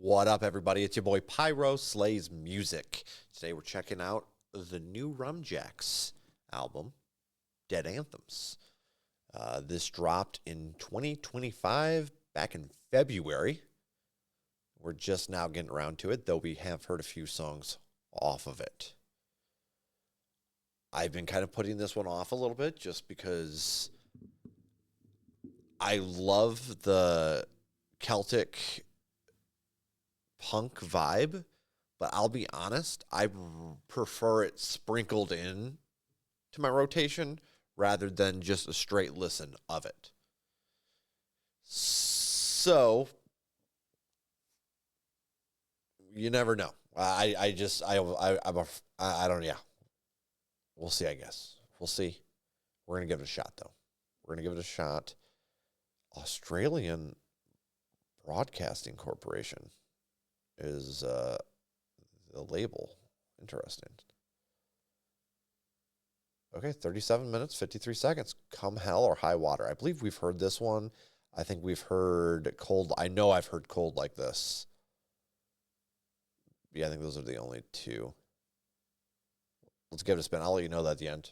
What up, everybody? It's your boy Pyro Slays Music. Today we're checking out the new Rumjacks album, Dead Anthems. This dropped in 2025, back in February. We're just now getting around to it, though we have heard a few songs off of it. I've been kind of putting this one off a little bit just because I love the Celtic punk vibe, but I'll be honest, I prefer it sprinkled in to my rotation rather than just a straight listen of it. So you never know. I don't. Yeah, we'll see. I guess we'll see. We're gonna give it a shot, though. We're gonna give it a shot. Australian Broadcasting Corporation is the label. Interesting. Okay, 37 minutes, 53 seconds. Come hell or high water. I believe we've heard this one. I think we've heard Cold. I know I've heard Cold Like This. Yeah, I think those are the only two. Let's give it a spin. I'll let you know that at the end.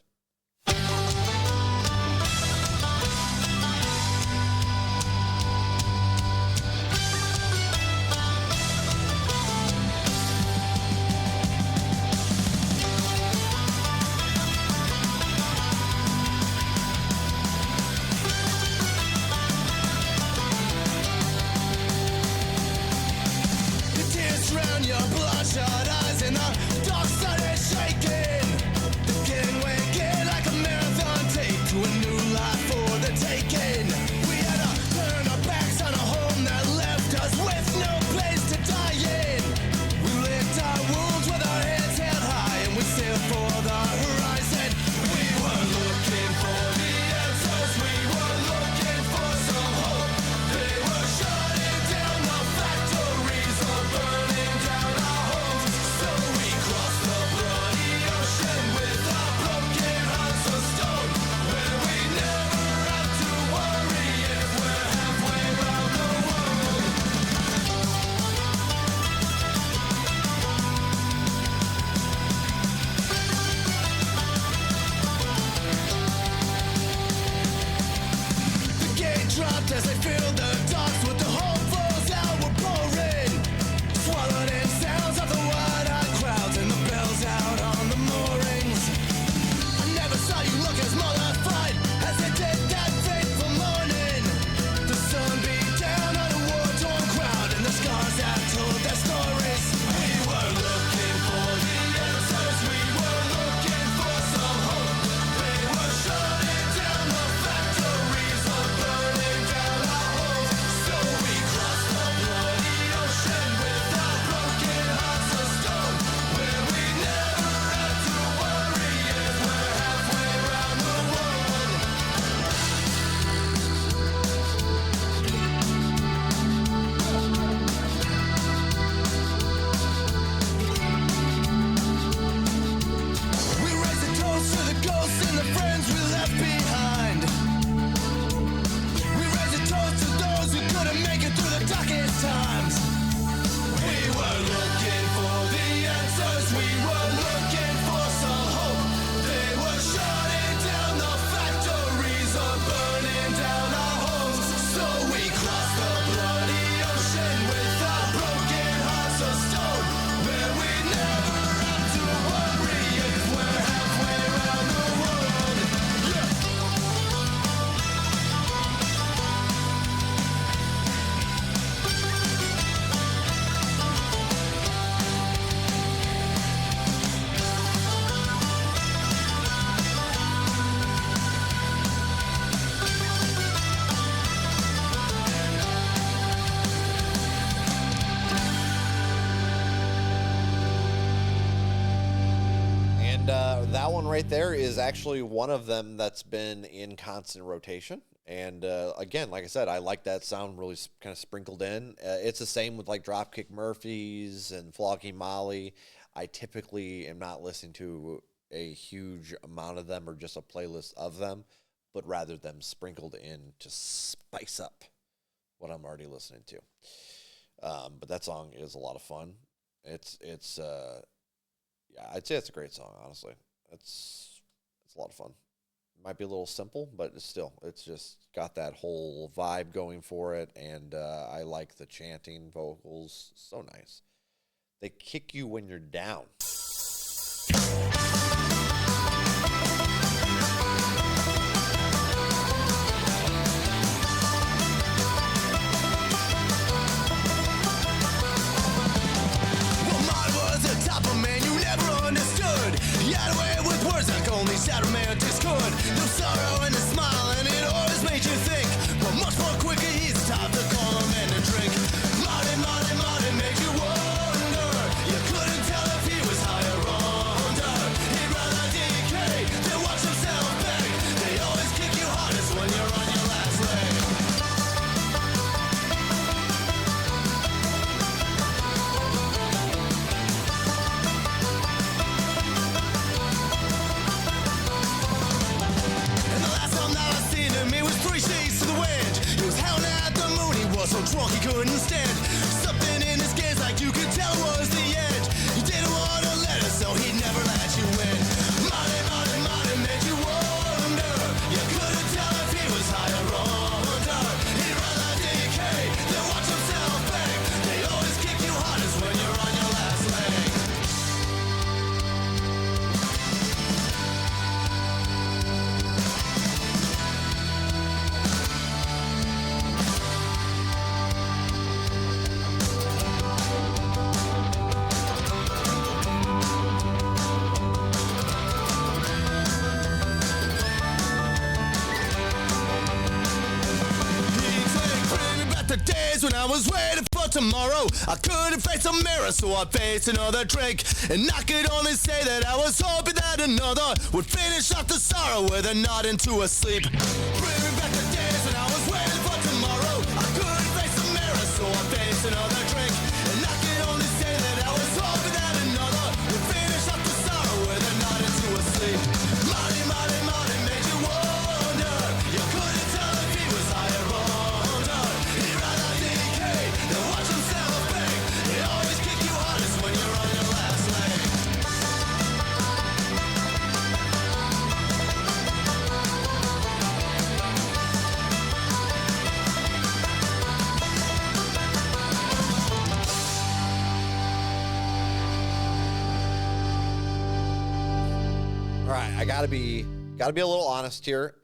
That one right there is actually one of them that's been in constant rotation. And again, like I said, I like that sound really kind of sprinkled in. It's the same with like Dropkick Murphys and Flogging Molly. I typically am not listening to a huge amount of them or just a playlist of them, but rather them sprinkled in to spice up what I'm already listening to. But that song is a lot of fun. Yeah, I'd say it's a great song, honestly. It's a lot of fun. Might be a little simple, but it's just got that whole vibe going for it, and I like the chanting vocals. So nice. They kick you when you're down. Sad romantics could. No sorrow and a smile, and it always made you think. But much more quicker, he's time to call him in and drink. Marty, Marty, Marty made you wonder. You couldn't tell if he was high or under. He'd rather decay than watch himself beg. They always kick you hardest when you're on your last leg. So drunk he couldn't stand. Something in his gaze like you could tell was the end. He didn't want to let us, so he'd never let you in. Marty, Marty, Marty made you wonder. You couldn't tell if he was high or under. He'd rather decay than watch himself beg. They always kick you hardest when you're on your last leg. When I was waiting for tomorrow, I couldn't face a mirror, so I faced another drink. And I could only say that I was hoping that another would finish off the sorrow with a nod into a sleep. Bring me back the days when I was waiting for tomorrow. I couldn't face a mirror, so I faced another drink. And I could only say that I was hoping that another would finish off the sorrow with a nod into a sleep. Marty, Marty, Marty made you wonder. You couldn't tell if he was high or under. He'd rather decay than watch himself beg. They always kick you hardest when you're on your last leg. All right, I gotta be a little honest here.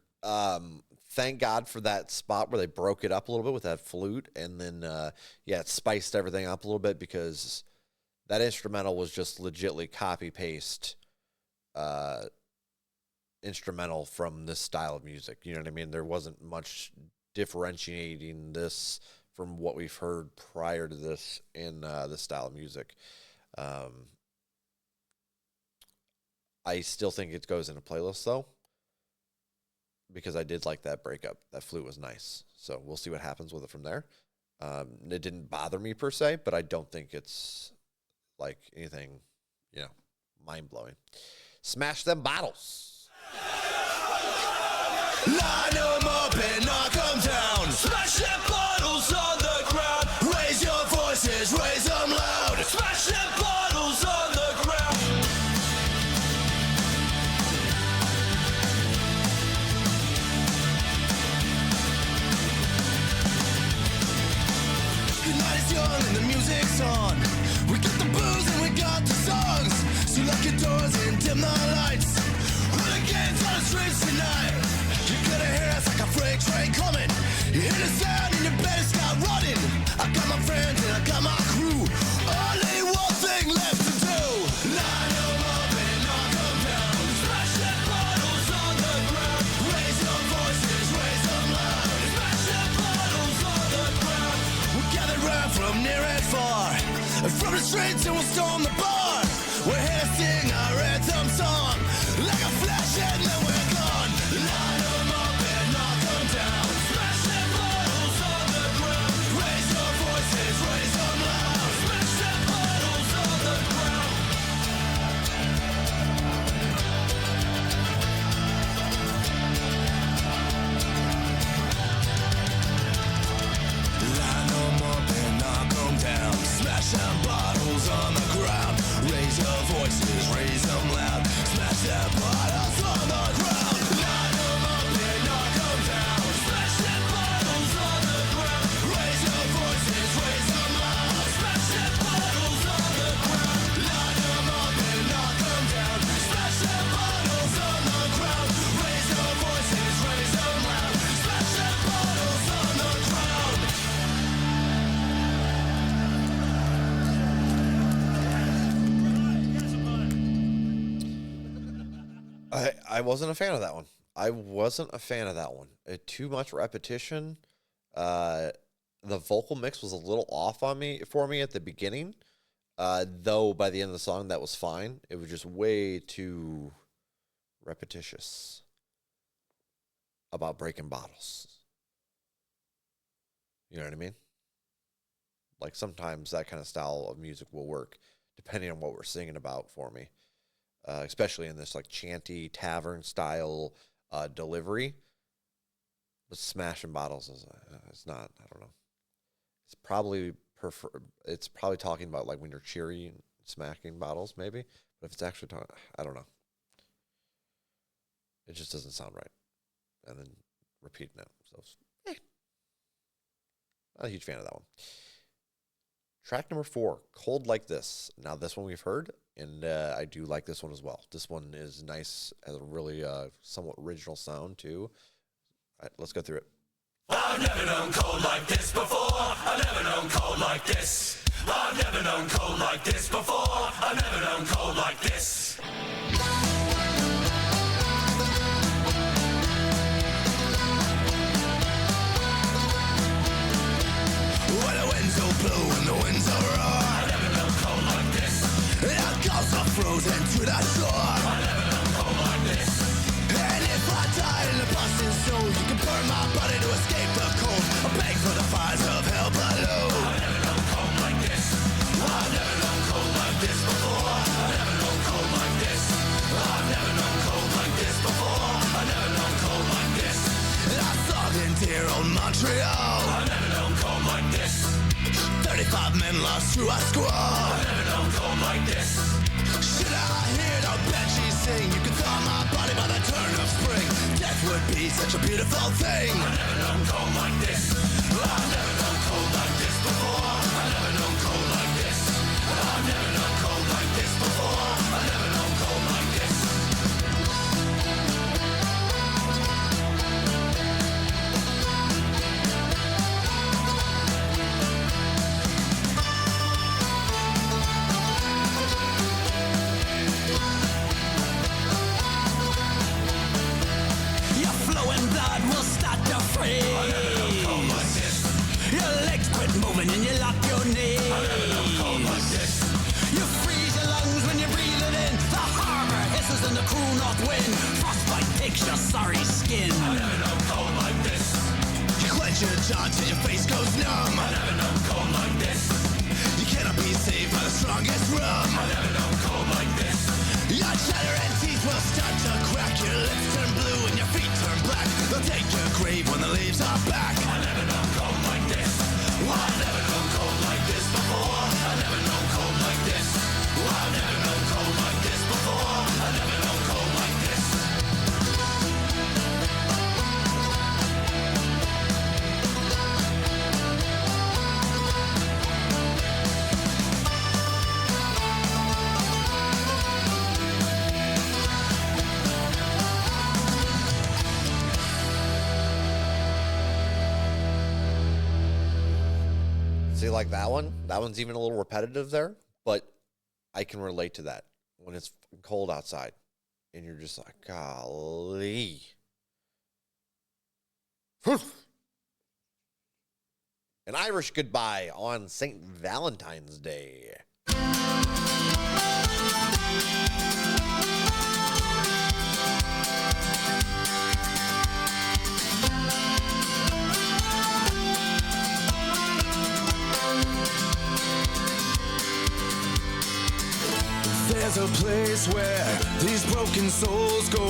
Thank God for that spot where they broke it up a little bit with that flute, and then it spiced everything up a little bit, because that instrumental was just legitly copy paste instrumental from this style of music. You know what I mean? There wasn't much differentiating this from what we've heard prior to this in this style of music. I still think it goes in a playlist, though, because I did like that breakup. That flute was nice. So we'll see what happens with it from there. It didn't bother me per se, but I don't think it's like anything, mind-blowing. Smash them bottles. Line 'em up and knock 'em down. Smash them bottles on the ground. Raise your voices, raise them loud. Smash them bottles on the ground. The night is young and the music's on. We got the booze and we got the songs. So lock your doors and dim the lights. Hooligans on the streets tonight. You're gonna hear us like a freight train coming. You hear the sound and you better start running. I got my friends and I got my crew. Only one thing left to do. Line 'em up and knock 'em down. Smash them bottles on the ground. Raise your voices, raise them loud. Smash them bottles on the ground. We're gathered round from near and far. From the streets and we'll storm the bar. We're here to sing our anthem song. Like a flash and then we're gone. Line 'em up and knock 'em down. Smash them bottles on the ground. Raise your voices, raise them loud. Smash them bottles on the ground. Line 'em up and knock 'em down. I wasn't a fan of that one. I wasn't a fan of that one. Too much repetition. The vocal mix was a little off for me at the beginning. Though by the end of the song, that was fine. It was just way too repetitious about breaking bottles. You know what I mean? Like sometimes that kind of style of music will work depending on what we're singing about for me. Especially in this like chanty tavern style delivery. But smashing bottles is not, I don't know. It's probably talking about like when you're cheery and smacking bottles maybe. But if it's actually talking, I don't know. It just doesn't sound right. And then repeating it. So, not a huge fan of that one. Track number 4, Cold Like This. Now, this one we've heard, and I do like this one as well. This one is nice, has a really somewhat original sound, too. All right, let's go through it. I've never known cold like this before. I've never known cold like this. I've never known cold like this before. I've never known cold like this. When the winds are blue and the winds are roar, I've never known cold like this. And our gulls are frozen to the shore. I've never known cold like this. And if I die in the busting soul, you can burn my body to escape the cold. I beg for the fires of hell below. I've never known cold like this. I've never known cold like this before. I've never known cold like this. I've never known cold like this before. I've never known cold like this. And I saw in dear old Montreal. I've never known cold like this. 35 men lost to a squall. I've never known cold like this. Should I hear the banshees sing? You can thaw my body by the turn of spring. Death would be such a beautiful thing. I've never known cold like this. I've never known cold like this before. I've never known cold like this. I've never known cold like this before. I've never known cold like this. Your flowing blood will start to freeze. I've never known cold like this. Your legs quit moving and you lock your knees. I've never known cold like this. You freeze your lungs when you breathe it in. The harbor hisses in the cool north wind. Frostbite takes your sorry skin. I've never known cold like this. You clench your jaw till your face goes numb. I've never known cold like this. You cannot be saved by the strongest rum. I've never known cold like this. Your chattering teeth will start to crack. Your lips turn blue and your feet turn black. They'll take your grave when the leaves are back. I've never known cold like this. I've never known cold like this before. I've never known cold like this. I've never known cold like this before. I've never known cold like this. See, like that one? That one's even a little repetitive there, but I can relate to that when it's cold outside and you're just like, golly. An Irish goodbye on St. Valentine's Day. There's a place where these broken souls go.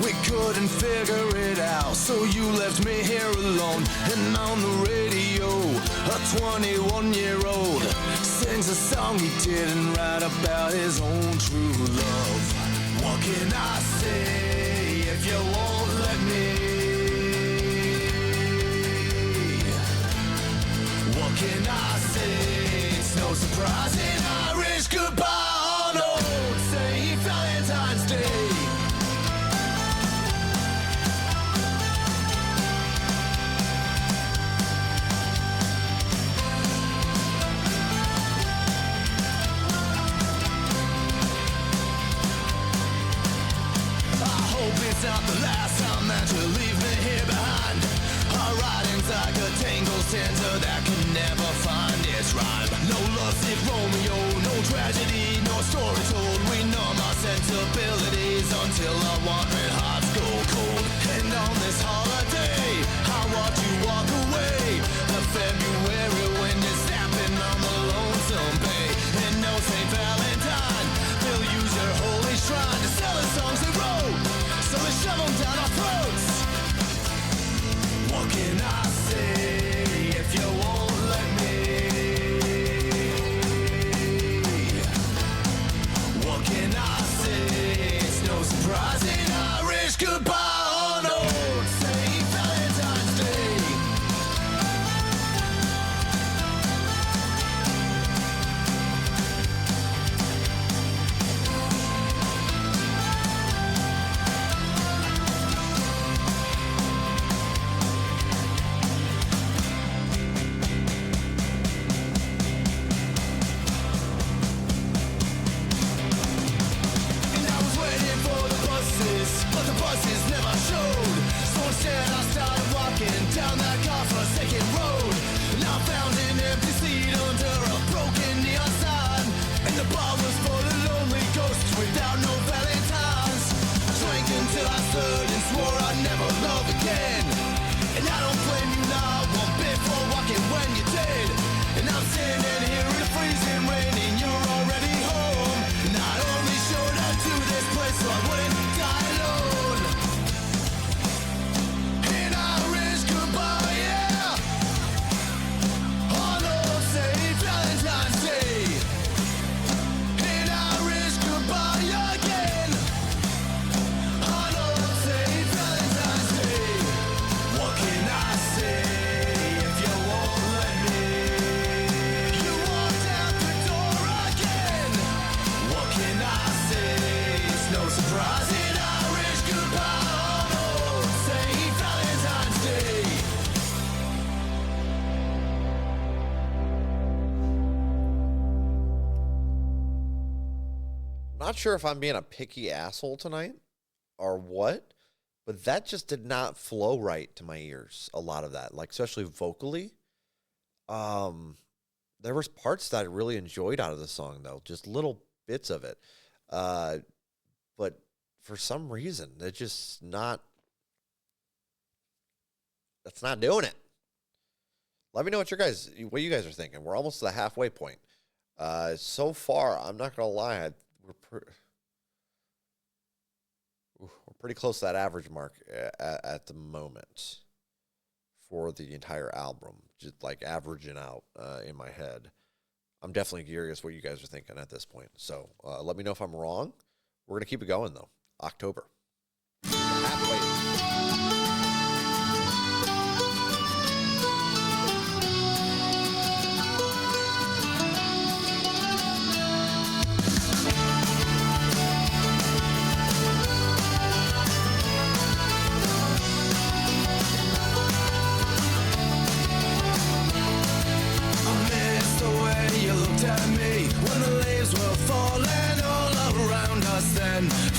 We couldn't figure it out, so you left me here alone. And on the radio, a 21-year-old sings a song he didn't write about his own true love. What can I say if you won't let me? What can I say? It's no surprise an Irish goodbye. Say Valentine's Day. like a tangled stanza that can never find its rhyme. No lovesick Romeo, no tragedy, no story told. We numb our sensibilities until our wandering hearts go cold. And on this holiday, I watch you walk away. A February wind is snapping on the lonesome bay. And no St. Valentine, they'll use your holy shrine to sell the songs they wrote, so they shove them down our throats. What can I say if you won't let me? What can I say? It's no surprise in Irish goodbye on old St. Valentine's Day. And I was waiting for the buses, but the buses never showed. So instead I started walking down that godforsaken road. And I found an empty seat under a broken neon sign. And the bar was full of lonely ghosts without no valentines. I drank until I stood and swore I'd never love again. And I don't blame you now one bit for walking when you did. And I'm standing here in the freezing rain and you're already home. And I only showed up to this place so I wouldn't die alone. An Irish goodbye, yeah, on old St. Valentine's Day. An Irish goodbye again, on old St. Valentine's Day. What can I say if you won't let me? You walked out the door again. What can I say? It's no surprise in Irish goodbye on old St. Valentine's Day. Not sure if I'm being a picky asshole tonight or what, but that just did not flow right to my ears. A lot of that, like especially vocally. There was parts that I really enjoyed out of the song, though, just little bits of it. But for some reason, it's just not. That's not doing it. Let me know what you guys are thinking. We're almost to the halfway point. So far, I'm not gonna lie, we're pretty close to that average mark at the moment for the entire album, just like averaging out in my head. I'm definitely curious what you guys are thinking at this point. So let me know if I'm wrong. We're gonna keep it going though. October. Halfway.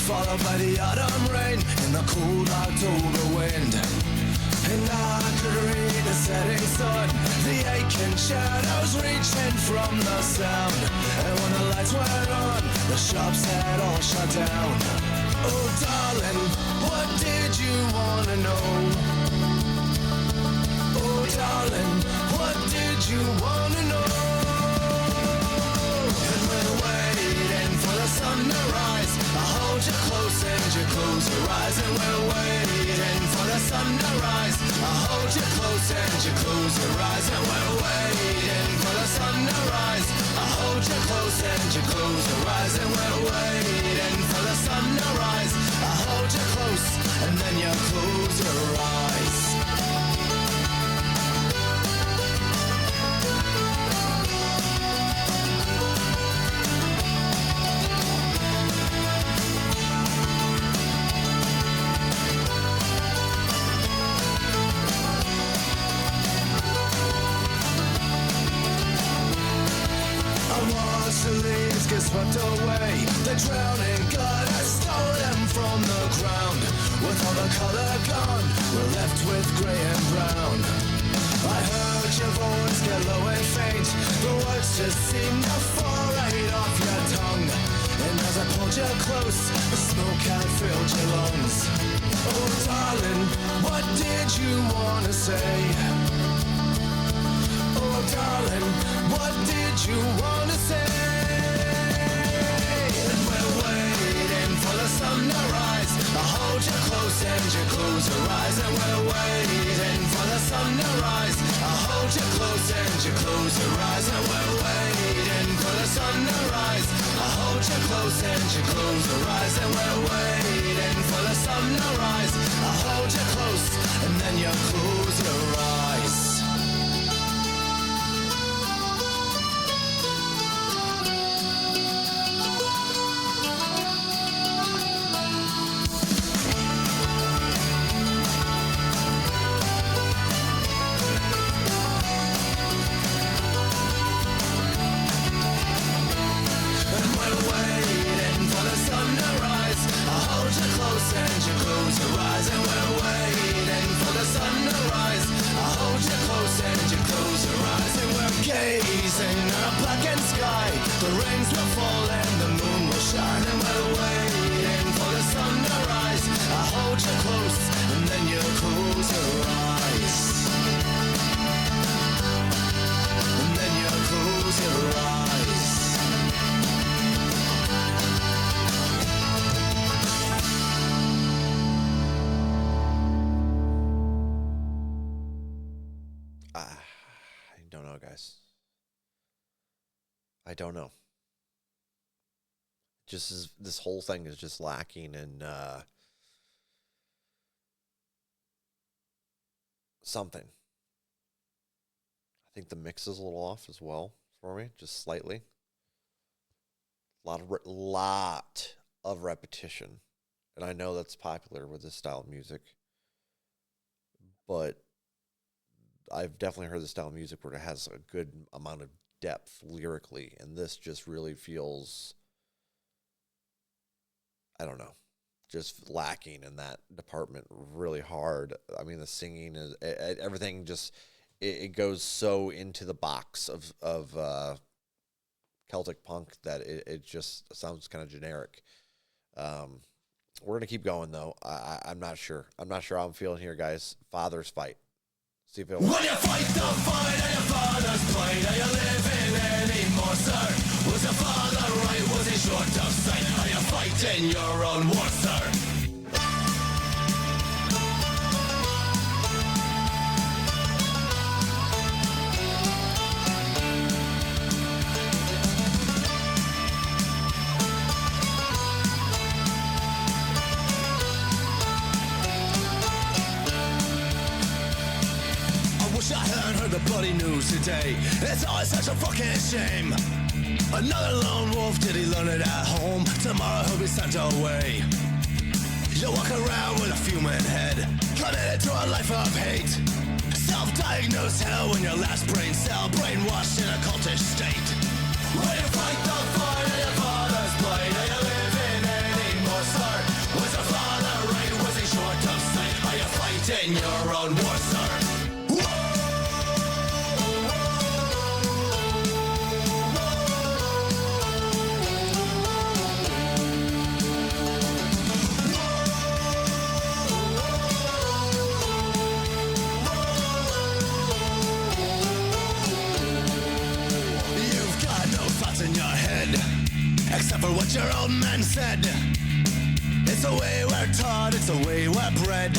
Followed by the autumn rain and the cold October wind. And I could read the setting sun, the aching shadows reaching from the sound. And when the lights went on, the shops had all shut down. Oh darling, what did you wanna know? Oh darling, what did you wanna know? And we're waiting for the sun to rise. I hold you close and you close your eyes. And we're waiting for the sun to rise. I hold you close and you close your eyes. And we're waiting for the sun to rise. I hold you close and you close your eyes. And we're waiting for the sun to rise. I hold you close and then you close your eyes. The leaves get swept away. The drowning God has stolen them from the ground. With all the color gone, we're left with gray and brown. your voice get low and faint. The words just seem to fall right off your tongue. And as I pulled you close, the smoke had filled your lungs. Oh darling, what did you wanna say? Oh darling, what did you wanna say? And we're waiting for the sun to rise. I hold you close and you close your eyes. And we're waiting for the sun to rise. I hold you close and you close your eyes. And we're waiting for the sun to rise. I hold you close and you close your eyes. And we're waiting for the sun to rise. I hold you close and then you close your eyes. And you close your eyes, and we're waiting for the sun to rise. I hold you close and you close your eyes, and we're gazing at a blackened sky. The rains will fall and the moon will shine, and we're waiting for the sun to rise. I hold you close and then you close your eyes, and then you close your eyes. I don't know, guys. I don't know. This whole thing is just lacking in something. I think the mix is a little off as well for me, just slightly. Lot of repetition, and I know that's popular with this style of music, but I've definitely heard this style of music where it has a good amount of depth lyrically, and this just really feels, I don't know, just lacking in that department really hard. I mean, the singing is everything just it goes so into the box of Celtic punk that it just sounds kind of generic. We're gonna keep going though. I'm not sure. I'm not sure how I'm feeling here, guys. Fathers fight. See if it will. When you fight the fight of your father's plight, are you living anymore, sir? Was your father right? Was he short of sight? Are you fighting your own war, sir? The bloody news today. It's always such a fucking shame. Another lone wolf, did he learn it at home? Tomorrow he'll be sent away. You walk around with a fuming head, committed to a life of hate. Self-diagnosed hell in your last brain cell, brainwashed in a cultish state. When you fight the fight of your father's plight, are you living anymore, sir? Was your father right? Was he short of sight? Are you fighting your own war, sir? Except for what your old man said. It's the way we're taught, it's the way we're bred.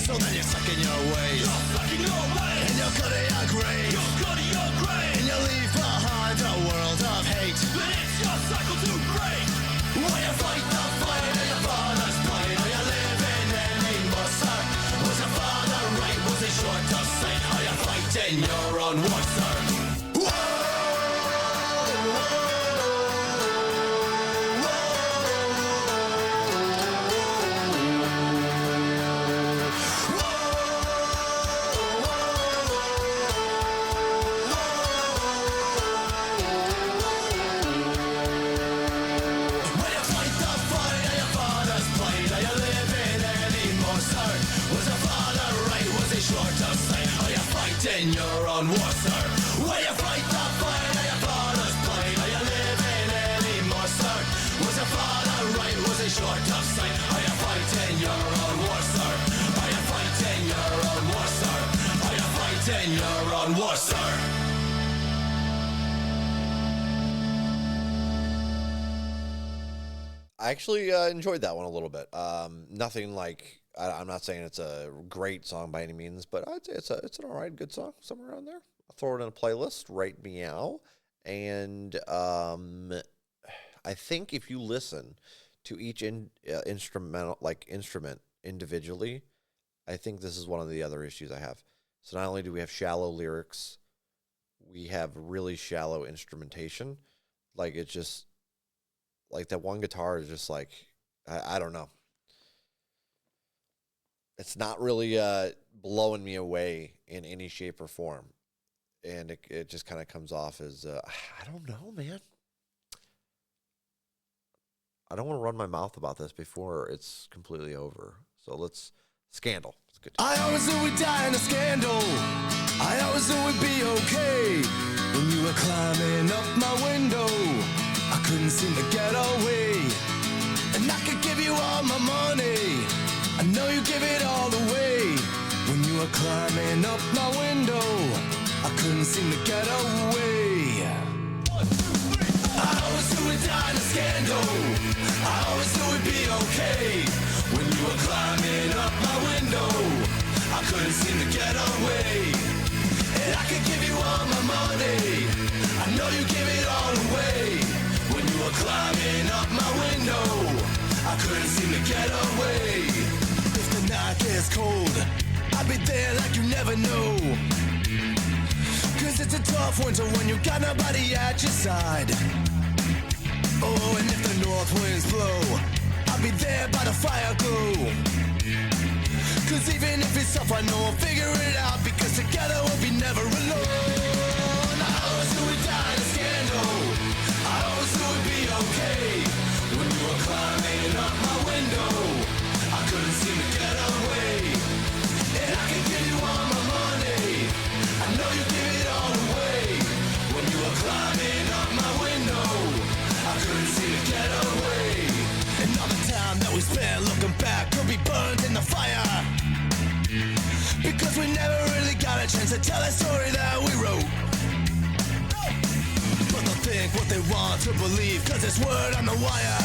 So then you're stuck in your ways. You're stuck in your ways. And you'll go to your grave. You'll go to your grave. And you'll leave behind a world of hate. But it's your cycle to break. When you fight the fight of your father's plight, are you living anymore, sir? Was your father right? Was he short of sight? Are you fighting your own war, sir? Short of sight, own war, sir. Will you fight the fire that your fathers played? Are you living anymore, sir? Was your father right? Was he short of sight? Are you fighting your own war, sir? Are you fighting your own war, sir? Are you fighting your own war, sir? I actually enjoyed that one a little bit. Nothing like, I'm not saying it's a great song by any means, but I'd say it's an all right, good song, somewhere around there. I'll throw it in a playlist, right meow. And I think if you listen to each instrument individually, I think this is one of the other issues I have. So not only do we have shallow lyrics, we have really shallow instrumentation. Like, it's just, like, that one guitar is just like, I don't know. It's not really blowing me away in any shape or form. And it just kind of comes off as, I don't know, man. I don't want to run my mouth about this before it's completely over. So let's, Scandal. It's good. I always knew we'd die in a scandal. I always knew we'd be okay. When you were climbing up my window, I couldn't seem to get away. And I could give you all my money. I know you give it all away. When you were climbing up my window, I couldn't seem to get away. 1, 2, 3, 4. I always knew we'd die in a scandal. I always knew we'd be okay. When you were climbing up my window, I couldn't seem to get away. And I could give you all my money. I know you give it all away. When you were climbing up my window, I couldn't seem to get away. If the night gets cold, I'll be there like you never know. Cause it's a tough winter when you got nobody at your side. Oh, and if the north winds blow, I'll be there by the fire glow. Cause even if it's tough, I know I'll figure it out. Because together we'll be never alone. I always knew we'd die in a scandal. I always knew it'd be okay. When you were climbing up my window, I couldn't seem to get away. And I can give you all my money. I know you give it all away. When you were climbing up my window, I couldn't seem to get away. And all the time that we spent looking back could be burned in the fire. Because we never really got a chance to tell that story that we wrote. But they'll think what they want to believe, cause it's word on the wire.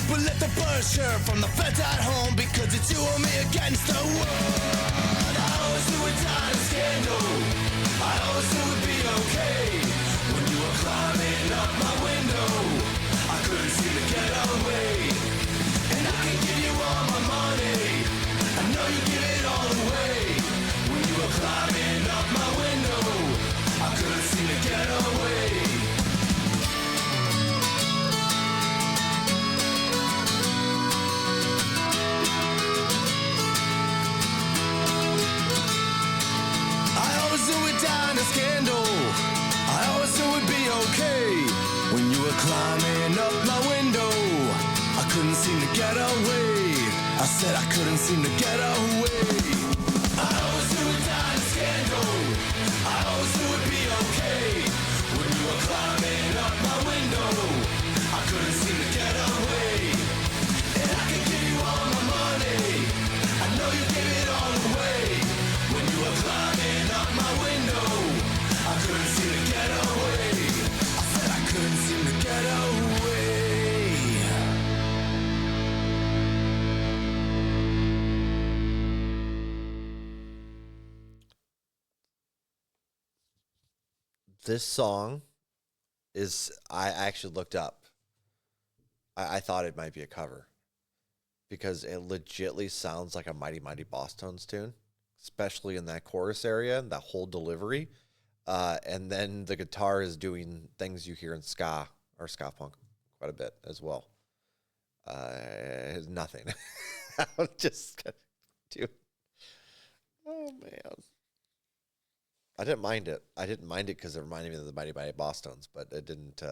But let the birds chirp from the fence at home, because it's you and me against the world. I always knew we'd die in a scandal. I always knew it'd be okay. When you were climbing up my window, I couldn't seem to get away. And I can give you all my money. I know you give it all away. When you were climbing up my window, I couldn't seem to get away. I always knew we'd die in a scandal. I always knew it'd be okay. When you were climbing up my window, I couldn't seem to get away. I said I couldn't seem to get away. I always knew we'd die in a scandal. I always knew it'd be okay. When you were climbing up my window, I couldn't seem to get away. And I can give you all my money. I know you give it all away. When you were climbing up my window, I couldn't seem to get away. I said I couldn't seem to get away. This song is, I actually looked up. I thought it might be a cover because it legitly sounds like a Mighty Mighty Boss Tones tune, especially in that chorus area, that whole delivery. And then the guitar is doing things you hear in ska or ska punk quite a bit as well. Nothing. I'm just gonna do. Oh man. I didn't mind it. I didn't mind it because it reminded me of the Mighty Mighty Boss Tones, but it didn't.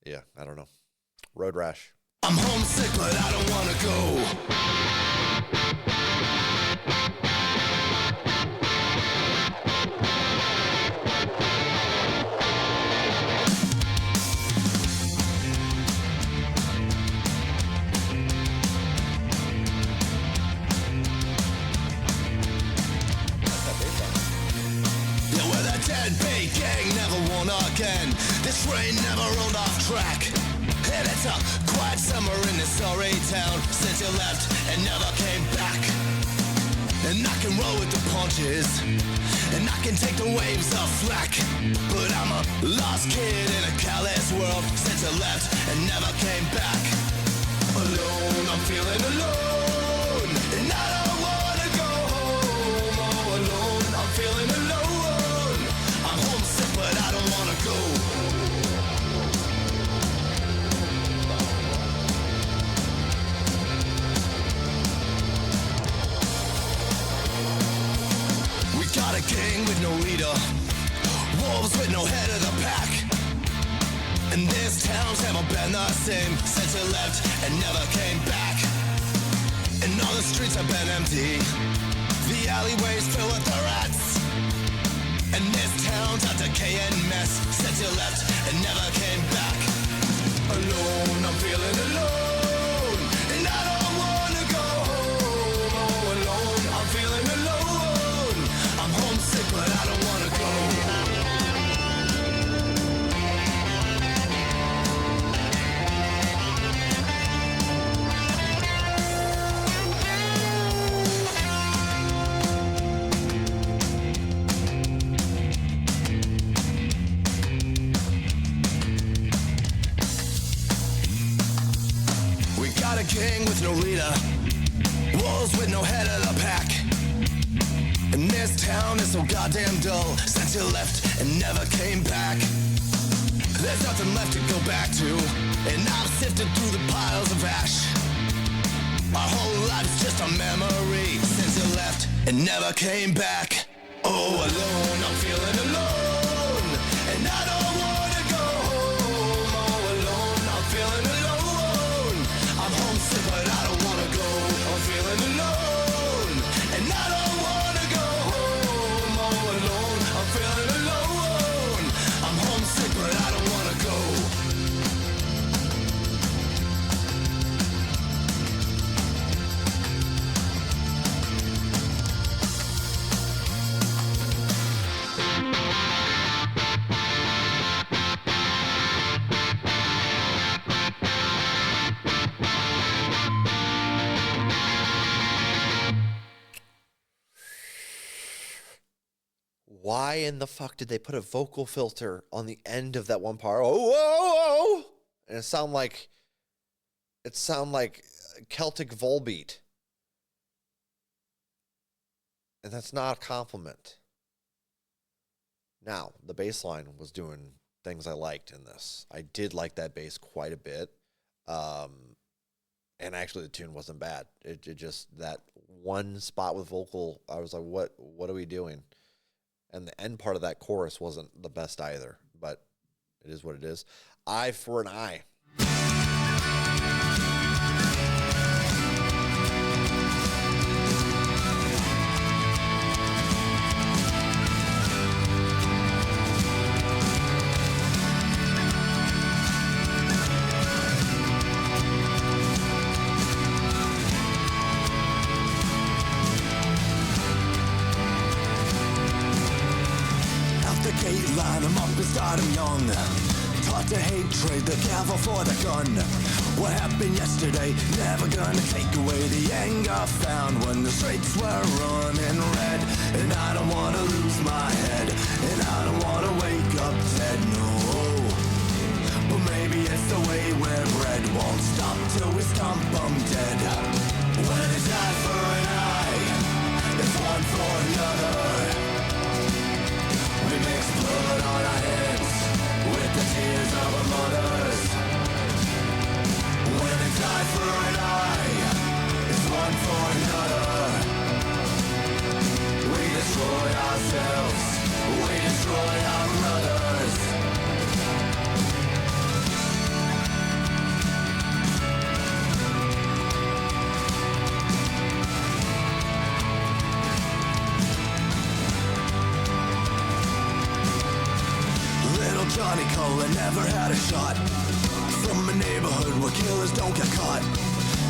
Yeah, I don't know. Road Rash. I'm homesick, but I don't wanna go. the train never rolled off track. And it's a quiet summer in this sorry town since you left and never came back. And I can roll with the punches, and I can take the waves of slack. But I'm a lost kid in a callous world since you left and never came back. Alone, I'm feeling alone, and I don't wanna go home. Oh, alone, I'm feeling alone. I'm homesick, but I don't wanna go. Got a gang with no leader, wolves with no head of the pack. And this town's never been the same since you left and never came back. And all the streets have been empty, the alleyways filled with the rats. And this town's a decaying mess since you left and never came back. Alone, I'm feeling alone, and I don't wanna go home. Oh, alone, I'm feeling alone. I'm homesick, but I don't wanna go. We got a gang with no leader, wolves with no head of the pack. And this town is so goddamn dull since you left and never came back. There's nothing left to go back to, and I'm sifting through the piles of ash. Our whole life's just a memory since you left and never came back. Oh, alone, I'm feeling alone, and I don't wanna go home. Oh, alone, I'm feeling alone. I'm homesick, but I don't wanna go. I'm feeling alone, and I don't wanna go home. Oh, alone, I'm feeling alone. I'm homesick, but I don't wanna go. Why in the fuck did they put a vocal filter on the end of that one part? Oh, whoa, whoa. And it sound like Celtic Volbeat. And that's not a compliment. Now, the bass line was doing things I liked in this. I did like that bass quite a bit. And actually the tune wasn't bad. It just, that one spot with vocal, I was like, what are we doing? And the end part of that chorus wasn't the best either, but it is what it is. Eye for an eye. Line 'em up and start 'em young. Taught to hate, trade the gavel for the gun. What happened yesterday, never gonna take away the anger found when the streets were running red. And I don't wanna lose my head, and I don't wanna wake up dead, no. But maybe it's the way we're bred, won't stop till we stomp 'em dead. When it's eye for an eye, it's one for another. We mix blood on our hands with the tears of our mothers. When it's eye for an eye, it's one for another. We destroy ourselves, we destroy our brothers. Johnny Cola never had a shot from a neighborhood where killers don't get caught.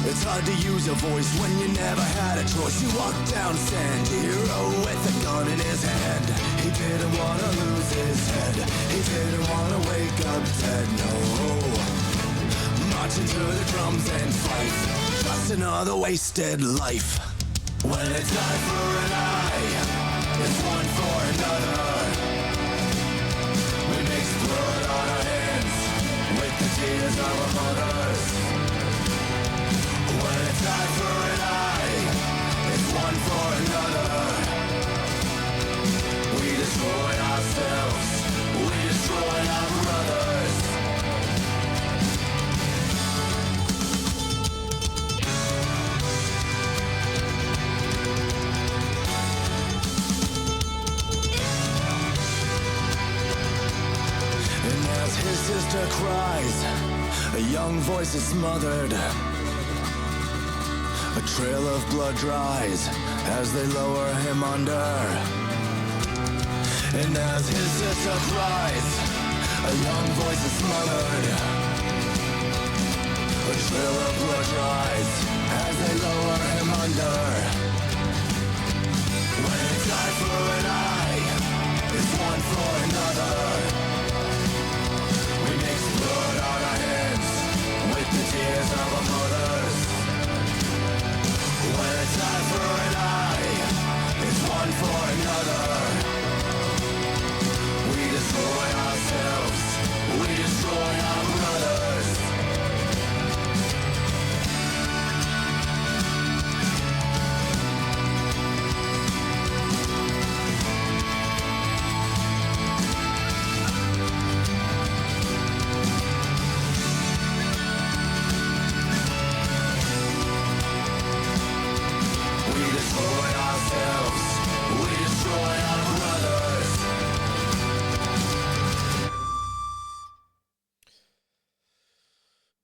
It's hard to use a voice when you never had a choice. You walked down San Diego with a gun in his hand. He didn't want to lose his head. He didn't want to wake wake up dead, no. Marching through the drums and fight, just another wasted life. When it's eye for an eye, it's one for another. We mix blood on our hands with the tears of our mothers. When it's eye for an eye, it's one for another. We destroy ourselves, we destroy our brothers. And as his sister cries, a young voice is smothered. A trail of blood dries as they lower him under. And as his sister cries, a young voice is smothered. A trail of blood dries as they lower him under. When it's eye for an eye, it's one for another. We mix blood on our hands with the tears of our mothers. When it's eye for an eye, it's one for another. We destroy ourselves, we destroy our brothers. We destroy ourselves, we destroy our brothers.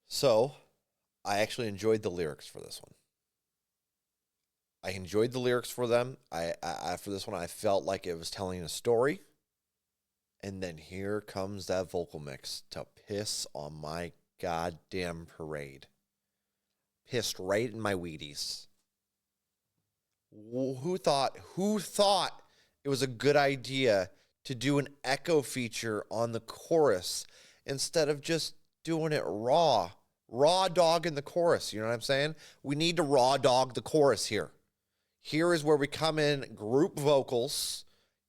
So, I actually enjoyed the lyrics for this one. I enjoyed the lyrics for them. For this one, I felt like it was telling a story. And then here comes that vocal mix to piss on my goddamn parade. Pissed right in my Wheaties. Who thought it was a good idea to do an echo feature on the chorus instead of just doing it raw dog in the chorus? You know what I'm saying? We need to raw dog the chorus here. Here is where we come in group vocals.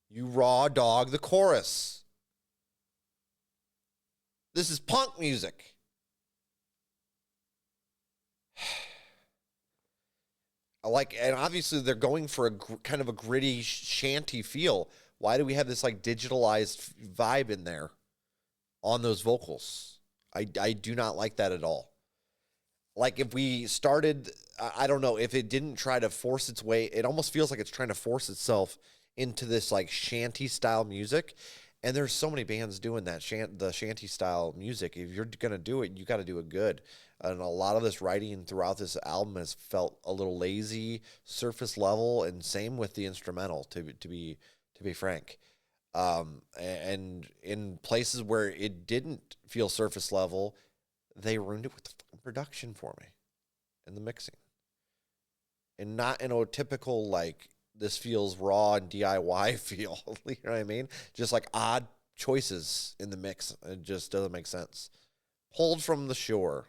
You raw dog the chorus. This is punk music. And obviously they're going for a kind of a gritty shanty feel. Why do we have this like digitalized vibe in there on those vocals? I do not like that at all. Like if we started, I don't know, if it didn't try to force its way, it almost feels like it's trying to force itself into this like shanty style music. And there's so many bands doing that, the shanty style music. If you're going to do it, you got to do it good. And a lot of this writing throughout this album has felt a little lazy, surface level, and same with the instrumental, to be frank. And in places where it didn't feel surface level, they ruined it with the production for me and the mixing. And not in a typical, like, this feels raw and DIY feel. You know what I mean? Just like odd choices in the mix. It just doesn't make sense. Pulled from the shore.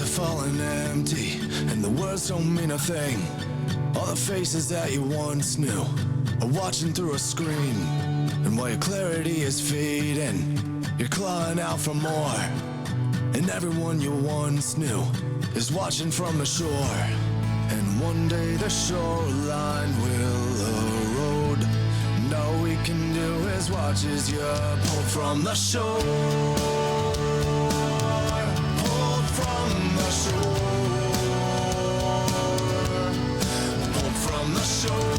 Falling empty, and the words don't mean a thing. All the faces that you once knew are watching through a screen, and while your clarity is fading, you're clawing out for more. And everyone you once knew is watching from the shore. And one day the shoreline will erode, and all we can do is watch as you're pulled from the shore. From the shore, pulled from the shore,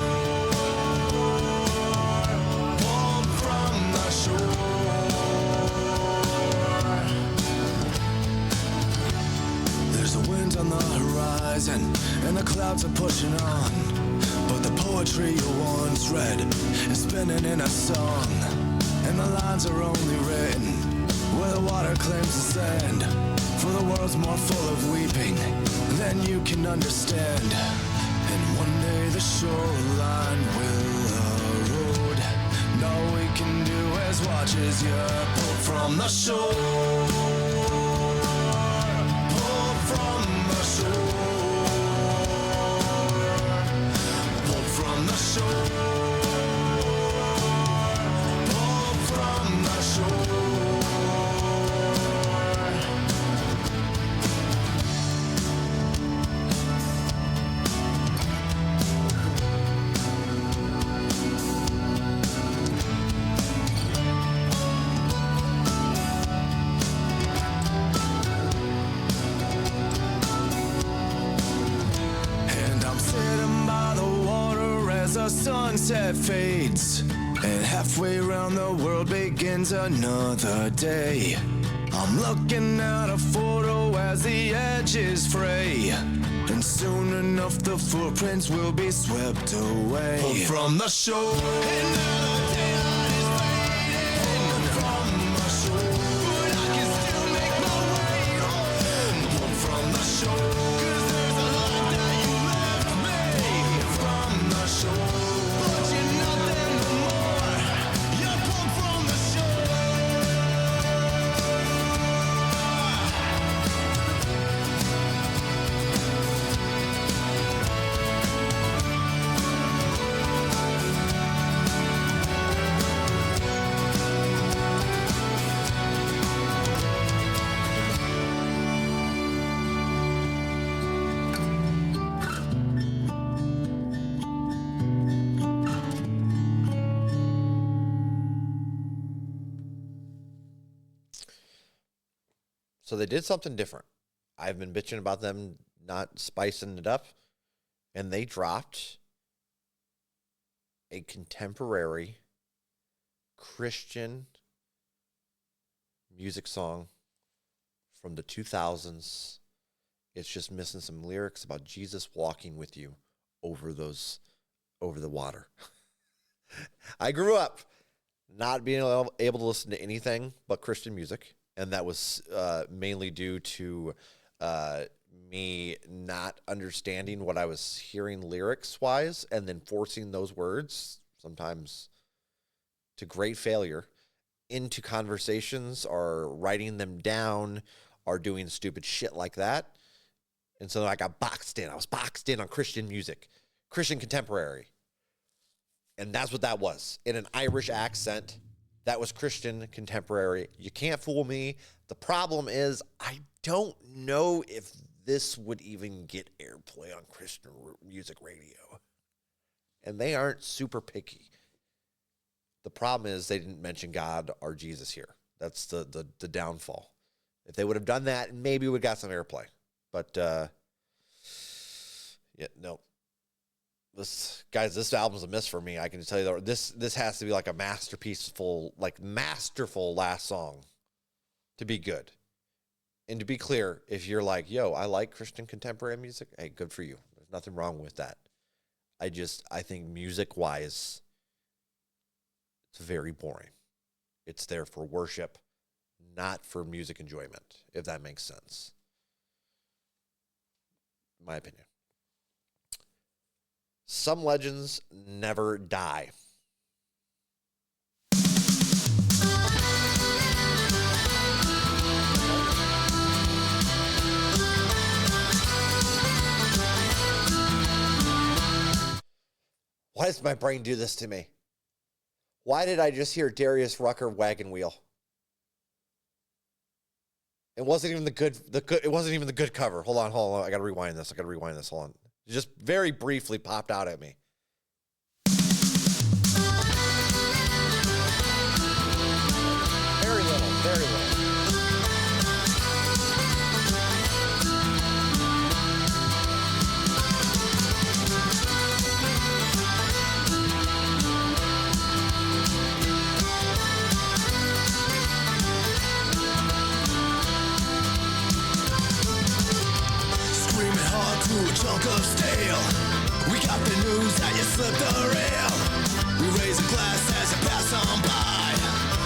pulled from the shore. There's a wind on the horizon, and the clouds are pushing on, but the poetry poetry you once read is spinning in a song, and the lines are only written where the water claims the sand. For the world's more full of weeping than you can understand. And one day the shoreline will erode. And all we can do is watch as you're pulled from the shore. Pulled from the shore. Pulled from the shore. Pulled from the shore. Sunset fades, and halfway around the world begins another day. I'm looking at a photo as the edges fray, and soon enough the footprints will be swept away. Pulled from the shore, and now the daylight is fading. Pulled from the shore, but I can still make my way home. Pulled from the shore, 'cause there's a life that you left me. Pulled from the shore. So they did something different. I've been bitching about them not spicing it up, and they dropped a contemporary Christian music song from the 2000s. It's just missing some lyrics about Jesus walking with you over the water. I grew up not being able to listen to anything but Christian music. And that was mainly due to me not understanding what I was hearing lyrics-wise and then forcing those words, sometimes to great failure, into conversations or writing them down or doing stupid shit like that. And so I got boxed in. I was boxed in on Christian music, Christian contemporary. And that's what that was, in an Irish accent. That was Christian contemporary. You can't fool me. The problem is I don't know if this would even get airplay on Christian music radio. And they aren't super picky. The problem is they didn't mention God or Jesus here. That's the downfall. If they would have done that, maybe we would have got some airplay. But, yeah, no. This album's a miss for me. I can tell you that this has to be like a masterful last song to be good. And to be clear, if you're like, yo, I like Christian contemporary music, hey, good for you. There's nothing wrong with that. I think music-wise, it's very boring. It's there for worship, not for music enjoyment, if that makes sense. My opinion. Some legends never die. Why does my brain do this to me? Why did I just hear Darius Rucker Wagon Wheel? It wasn't even it wasn't even the good cover. Hold on. I gotta rewind this. Hold on. It just very briefly popped out at me. Very little. Screaming hard through a chunk of steel. We got the news that you slipped the rail. We raise a glass as you pass on by.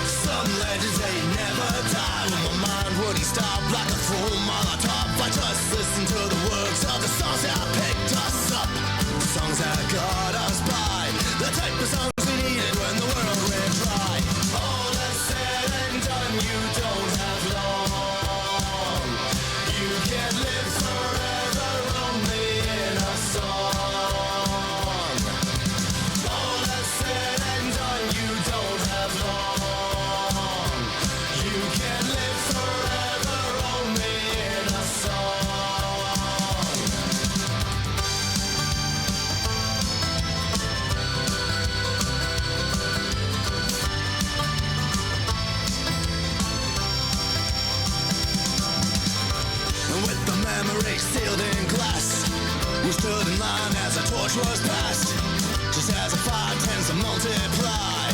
Some legends they never die. When my mind wouldn't stop like a full Molotov, I just listen to the words of the songs that picked us up, the songs that got us by, the type of songs we needed when the world ran dry. All that's said and done, you don't have long. You can live forever only in a song. All that's said and done, you don't have long. You can live forever only in a song. And with the memory sealed in glass, we stood in line as a torch was passed, just as a fire tends to multiply.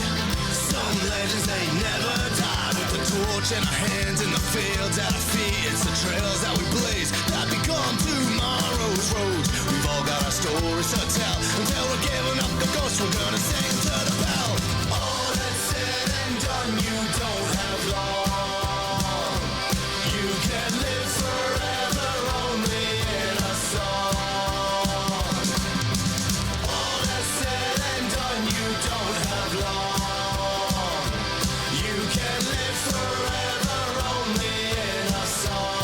Some legends they never die. With the torch in our hands, in the fields at our feet, it's the trails that we blaze that become tomorrow's roads. We've all got our stories to tell. Until we're giving up the ghost, we're gonna sing to the bell. All that's said and done, you don't have long. You can live forever only in a song. All that's said and done, you don't have long. You can live forever only in a song.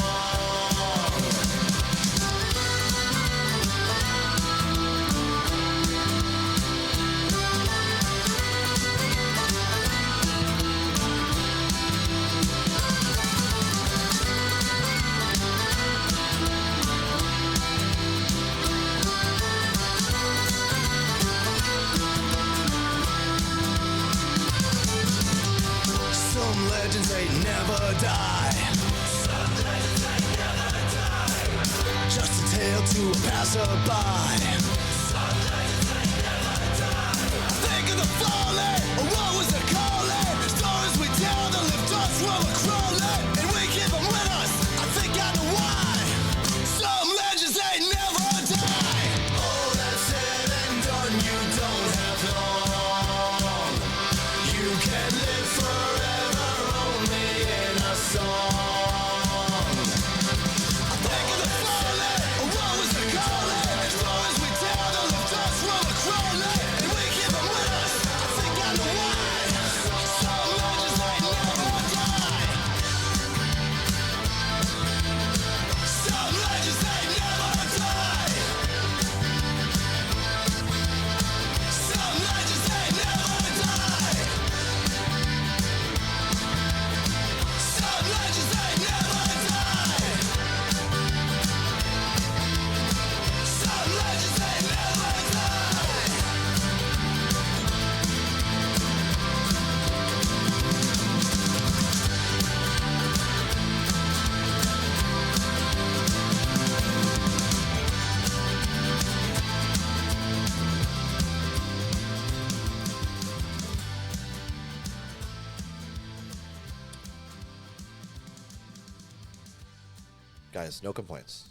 Some legends they never die. Some legends they never die. Just a tale to a passerby. Some legends they never die. Think of the fallen, or what was the calling? Stories we tell that lift us while we're crawling, and we keep them with us. I think I know why. Some legends they never die. All that's said and done, you don't have long. You can live forever only in a song. I think of the fallen, or what was the calling? Stories we tell that lift us while we're crawling, and we keep them with us. I think I know why. Some legends they never die. Some legends they never die. Some legends they never die. Some legends they never die. Some legends they never die. Guys, no complaints.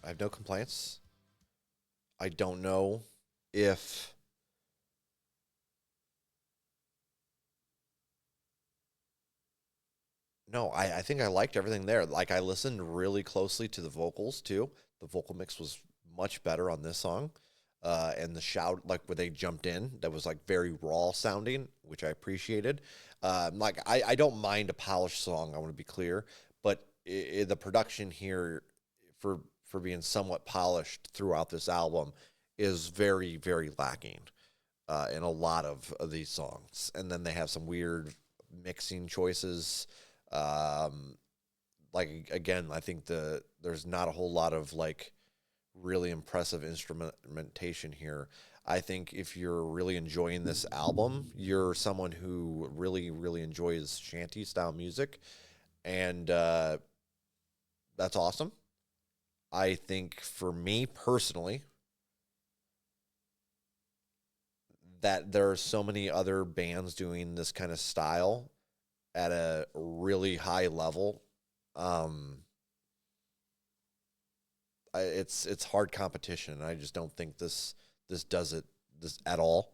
I have no complaints. I don't know if no, I think I liked everything there. Like, I listened really closely to the vocals too. The vocal mix was much better on this song. And the shout, like where they jumped in, that was like very raw sounding, which I appreciated. I don't mind a polished song, I want to be clear, but the production here for being somewhat polished throughout this album is very, very lacking in a lot of these songs. And then they have some weird mixing choices. Like, again, I think there's not a whole lot of like really impressive instrumentation here. I think if you're really enjoying this album, you're someone who really, really enjoys shanty style music, and that's awesome. I think for me personally, that there are so many other bands doing this kind of style at a really high level. It's hard competition. I just don't think this does it this at all.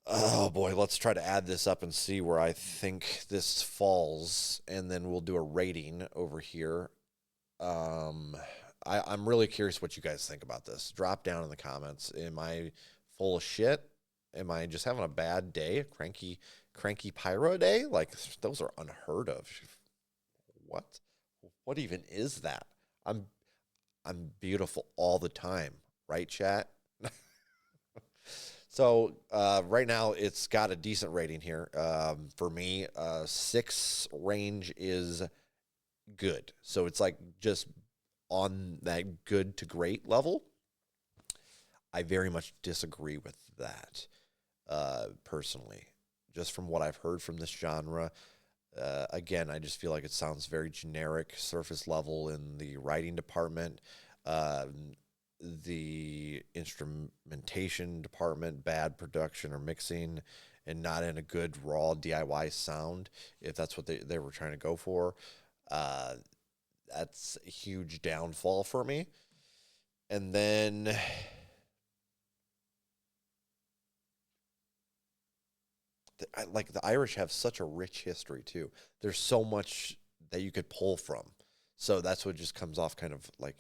Oh boy, let's try to add this up and see where I think this falls, and then we'll do a rating over here. I'm really curious what you guys think about this. Drop down in the comments. Am I full of shit? Am I just having a bad day? A cranky pyro day? Like, those are unheard of. What? What even is that? I'm beautiful all the time, right, chat? So right now it's got a decent rating here. For me, 6 range is good. So it's like just on that good to great level. I very much disagree with that, personally. Just from what I've heard from this genre, again, I just feel like it sounds very generic, surface level in the writing department. The instrumentation department, bad production or mixing, and not in a good raw DIY sound, if that's what they were trying to go for. That's a huge downfall for me. And then the Irish have such a rich history too. There's so much that you could pull from. So that's what just comes off kind of like,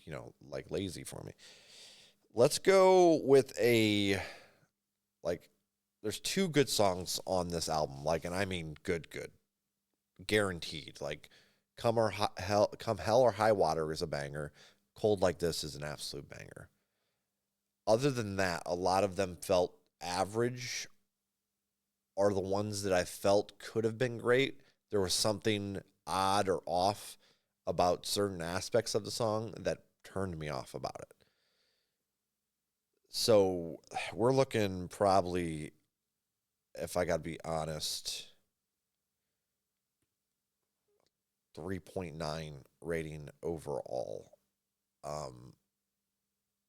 like lazy for me. Let's go with there's 2 good songs on this album, and I mean good, guaranteed. Like, come hell or high water is a banger. Cold Like This is an absolute banger. Other than that, a lot of them felt average, are the ones that I felt could have been great. There was something odd or off about certain aspects of the song that turned me off about it. So we're looking probably, if I got to be honest, 3.9 rating overall. And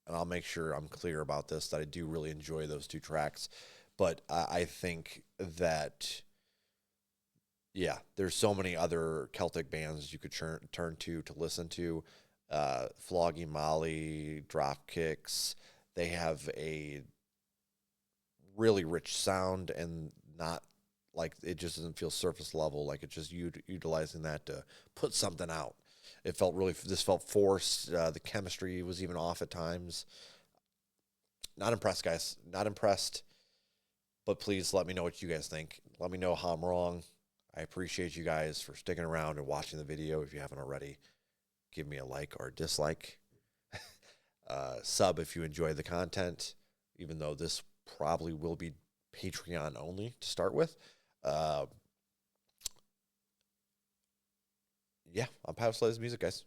I'll make sure I'm clear about this, that I do really enjoy those 2 tracks. But I think that, yeah, there's so many other Celtic bands you could turn to listen to. Flogging Molly, Dropkicks. They have a really rich sound, and not like it just doesn't feel surface level. Like it's just utilizing that to put something out. This felt forced. The chemistry was even off at times. Not impressed, guys. Not impressed. But please let me know what you guys think. Let me know how I'm wrong. I appreciate you guys for sticking around and watching the video. If you haven't already, give me a like or a dislike. Sub if you enjoy the content, even though this probably will be Patreon only to start with. Yeah, I'm Power Slays Music, guys.